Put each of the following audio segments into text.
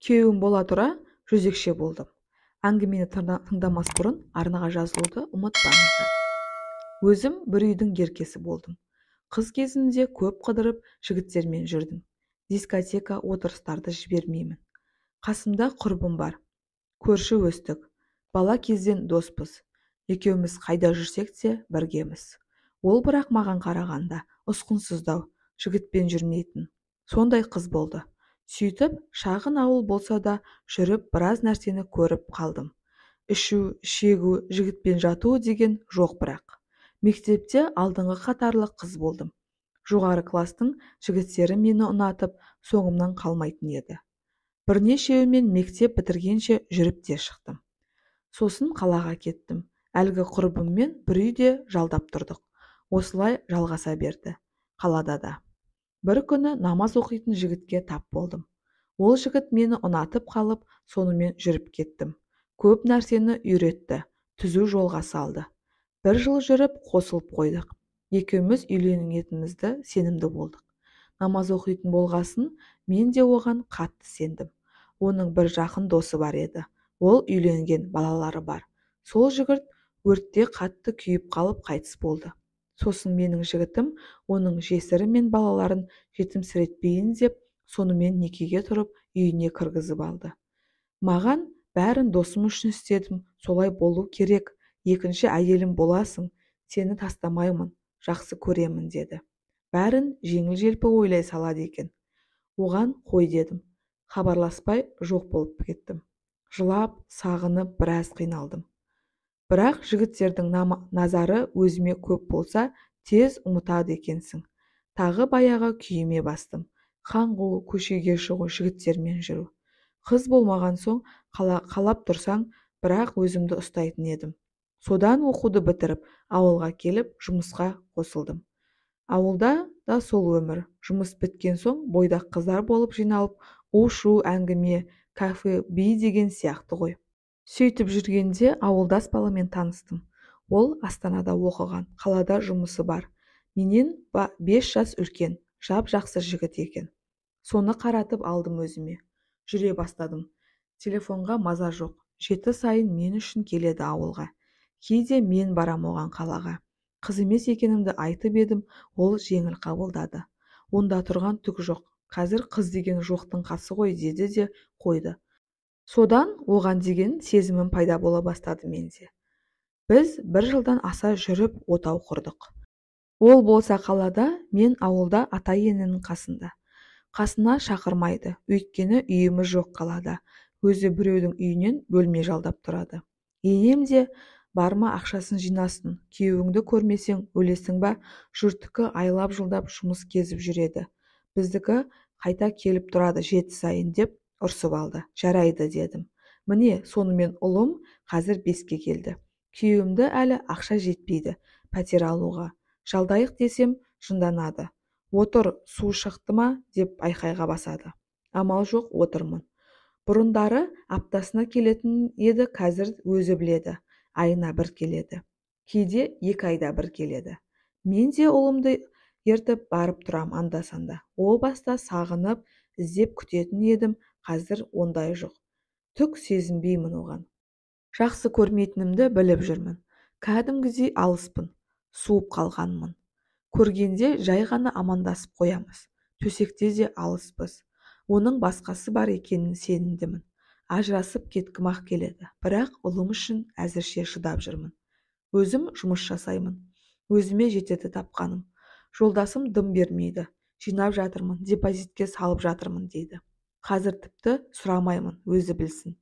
Күйеуім бола тұра жезөкше болдым. Әңгімені тыңдамас бұрын арнаға жазылуды ұмытпаңыздар. Өзім бір үйдің еркесі болдым. Қыз кезімде көп қыдырып жігіттермен жүрдім. Дискотека отырыстарды жібермеймін. Қасымда құрбым бар. Көрші өстік. Бала кезден доспыз. Екеуміз қайда жүрсек те біргеміз. Ол бірақ маған қарағанда ұсқынсыздау, жігітпен жүрмейтін. Сондай қыз болды. Сөйтіп, шағын ауыл болса да жүріп біраз нәрсені көріп қалдым. Ішу, шегу, жігітпен жату деген жоқ бірақ. Мектепте алдыңғы қатарлы қыз болдым. Жоғары кластың жігіттері мені ұнатып, соңымнан қалмайтын еді. Бірнешеуімен мектеп бітіргенше жүріп те шықтым. Сосын қалаға кеттім. Әлгі құрбыммен бір үйде жалдап тұрдық. Осылай жалғаса берді. Қалада да. Бір күні намаз оқитын жігітке тап болдым. Ол жігіт мені ұнатып қалып, сонымен жүріп кеттім. Көп нәрсені үйретті, түзу жолға салды. Бір жыл жүріп қосылып қойдық. Екеуміз үйленетінімізді сенімді болдық. Намаз оқитын болғасын, мен де оған қатты сендім. Оның бір жақын досы бар еді. Ол үйленген, балалары бар. Сол жігіт өртте қатты күйіп қалып қайтыс болды. Сосын менің жігітім оның жесірі мен балаларын жетімсіретпейін деп, сонымен некеге тұрып үйіне кіргізіп алды. Маған бәрін досым үшін істедім, солай болу керек, екінші әйелім боласың, сені тастамаймын, жақсы көремін деді. Бәрін жеңіл-желпі ойлай салады екен. Оған қой дедім. Хабарласпай жоқ болып кеттім. Жылап, сағынып біраз қиналдым. Бірақ жігіттердің назары өзіме көп болса, тез ұмытады екенсің. Тағы баяғы күйіме бастым. Қаңғу, көшеге шығу, жігіттермен жүру. Қыз болмаған соң қалап тұрсаң, бірақ өзімді ұстайтын едім. Содан оқуды бітіріп, ауылға келіп, жұмысқа қосылдым. Ауылда да сол өмір. Жұмыс біткен соң бойдақ қыздар болып жиналып, у-шу, әңгіме, кафе, би деген сияқты ғой. Сөйтіп жүргенде ауылдас баламен таныстым. Ол Астанада оқыған, қалада жұмысы бар. Менен 5 жас үлкен, жап-жақсы жігіт екен. Соны қаратып алдым өзіме. Жүре бастадым. Телефонға маза жоқ. 7 сайын мен үшін келеді ауылға. Кейде мен барам оған қалаға. Қыз емес екенімді айтып едім, ол жеңіл қабылдады. Онда тұрған түк жоқ. Қазір қыз деген жоқтың қасы ғой деді де қойды. Содан оған деген сезімім пайда бола бастады менде. Біз бір жылдан аса жүріп отау құрдық. Ол болса қалада, мен ауылда ата-ененің қасында. Қасына шақырмайды, өйткені үйіміз жоқ қалада. Өзі біреудің үйінен бөлме жалдап тұрады. Енем де барма ақшасын жинасын, күйеуіңді көрмесең өлесің ба, жұрттікі айлап жылдап жұмыс кезіп жүреді. Біздікі қайта келіп тұрады 7 сайын деп ұрсып алды. Жарайды дедім. Міне сонымен ұлым қазір 5-ке келді. Күйеуімді әлі ақша жетпейді пәтер алуға. Жалдайық десем жынданады. Отыр, су шықты ма деп айқайға басады. Амал жоқ, отырмын. Бұрындары аптасына келетін еді, қазір өзі біледі. Айына бір келеді. Кейде 2 айда бір келеді. Мен де ұлымды ертіп барып тұрам анда-санда. О баста сағынып, іздеп күтетін едім, қазір ондай жоқ. Түк сезінбеймін оған. Жақсы көрмейтінімді біліп жүрмін. Кәдімгідей алыспын, суып қалғанмын. Көргенде жай ғана амандасып қоямыз. Төсекте де алыспыз. Оның басқасы бар екенін сенімдімін. Ажырасып кеткім-ақ келеді, бірақ ұлым үшін әзірше шыдап жүрмін. Өзім жұмыс жасаймын. Өзіме жетеді тапқаным. Жолдасым дым бермейді. Жинап жатырмын, депозитке салып жатырмын дейді. Қазір тіпті сұрамаймын, өзі білсін.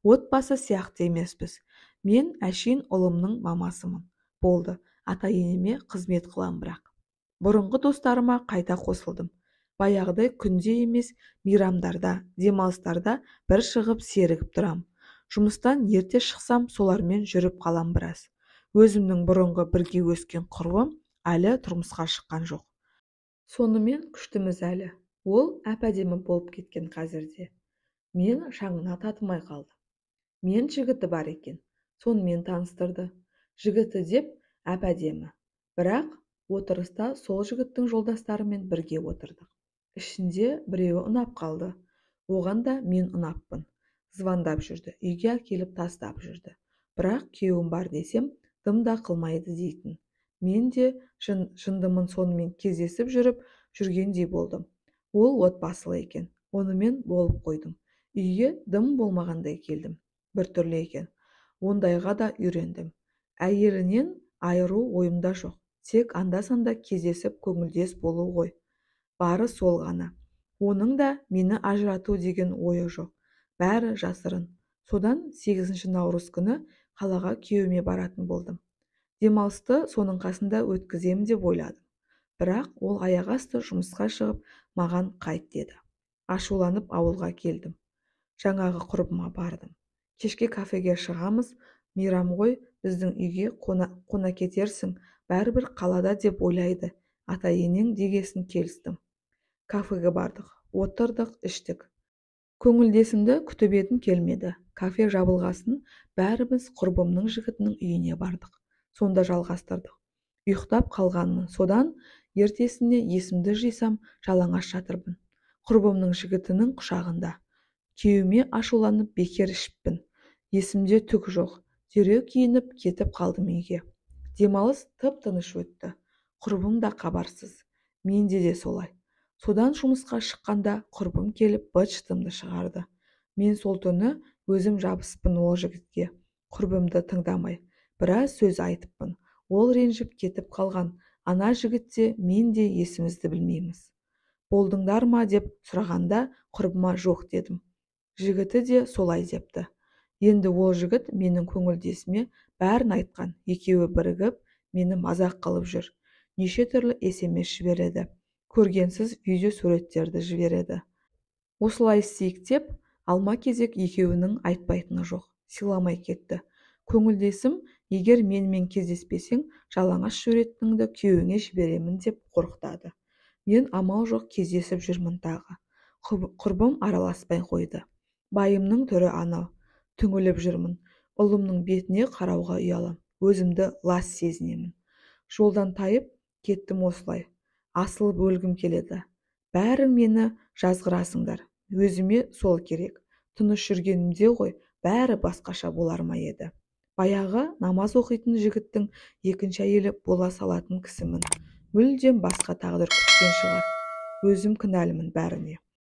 Отбасы сияқты емеспіз. Мен әшейін ұлымның мамасымын. Болды, ата-енеме қызмет қылам бірақ. Бұрынғы достарыма қайта қосылдым. Баяғыдай күнде емес, мейрамдарда, демалыстарда бір шығып серігіп тұрам. Жұмыстан ерте шықсам, солармен жүріп қалам біраз. Өзімнің бұрынғы бірге өскен құрбым әлі тұрмысқа шыққан жоқ. Сонымен күштіміз әлі. Ол әп-әдемі болып кеткен қазірде. Мен шаңына татымай қалдым. Мен жігіті бар екен. Сонымен таныстырды. Жігіті деп әп-әдемі. Бірақ отырыста сол жігіттің жолдастарымен бірге отырдық. Ішінде біреуі ұнап қалды. Оған да мен ұнаппын. Звондап жүрді, үйге әкеліп тастап жүрді. Бірақ күйеуім бар десем, дым да қылмайды дейтін. Мен де жындымын, сонымен кездесіп жүргендей болдым. Ол отбасылы екен, онымен болып қойдым. Үйге дым болмағандай келдім. Біртүрлі екен. Ондайға да үйрендім. Әйелінен айыру ойымда жоқ. Тек анда-санда кездесіп көңілдес болу ғой. Бары сол ғана. Оның да мені ажырату деген ойы жоқ. Бәрі жасырын. Содан 8 наурыз күні қалаға күйеуіме баратын болдым. Демалысты соның қасында өткізем деп ойладым. Бірақ ол аяқ асты жұмысқа шығып, маған қайт деді. Ашуланып ауылға келдім. Жаңағы құрбыма бардым. Кешке кафеге шығамыз, мейрам ғой, біздің үйге қона кетерсің, бәрібір қалада деп ойлайды. Ата-енең дегесін келістім. Кафеге бардық, отырдық, іштік. Көңілдесімді күтіп едім, келмеді. Кафе жабылғасын бәріміз құрбымның жігітінің үйіне бардық. Сонда жалғастырдық. Ұйықтап қалғанмын. Содан ертесіне есімді жисам, жалаңаш жатырмын. Құрбымның жігітінің құшағында. Күйеуіме ашуланып бекер ішіппін. Есімде түк жоқ. Дереу киініп кетіп қалдым үйге. Демалыс тып-тыныш өтті. Құрбым да хабарсыз. Менде де солай. Содан жұмысқа шыққанда құрбым келіп быт-шытымды шығарды. Мен сол түні өзім жабыспын ол жігітке. Құрбымды тыңдамай. Біраз сөз айтыппын. Ол ренжіп кетіп қалған. Ана жігітте мен де есімізді білмейміз. Болдыңдар ма деп сұрағанда құрбыма жоқ дедім. Жігіті де солай депті. Енді ол жігіт менің көңілдесіме бәрін айтқан. Екеуі бірігіп, мені мазақ қылып жүр. Неше түрлі SMS жібереді. Көргенсіз видео суреттерді жібереді. Осылай істейік деп, алма-кезек екеуінің айтпайтыны жоқ. Сыйламай кетті. Көңілдесім, егер менімен кездеспесең, жалаңаш суретіңді күйеуіңе жіберемін деп қорқытады. Мен амал жоқ кездесіп жүрмін тағы. Құрбым араласпай қойды. Байымның түрі анау. Түңіліп жүрмін. Ұлымның бетіне қарауға ұялам. Өзімді лас сезінемін. Жолдан тайып кеттім осылай. Асылып өлгім келеді. Бәрің мені жазғырасыңдар. Өзіме сол керек. Тыныш жүргенімде ғой, бәрі басқаша болар ма еді. Баяғы намаз оқитын жігіттің екінші әйелі бола салатын кісімін. Мүлдем басқа тағдыр күткен шығар. Өзім кінәлімін бәріне.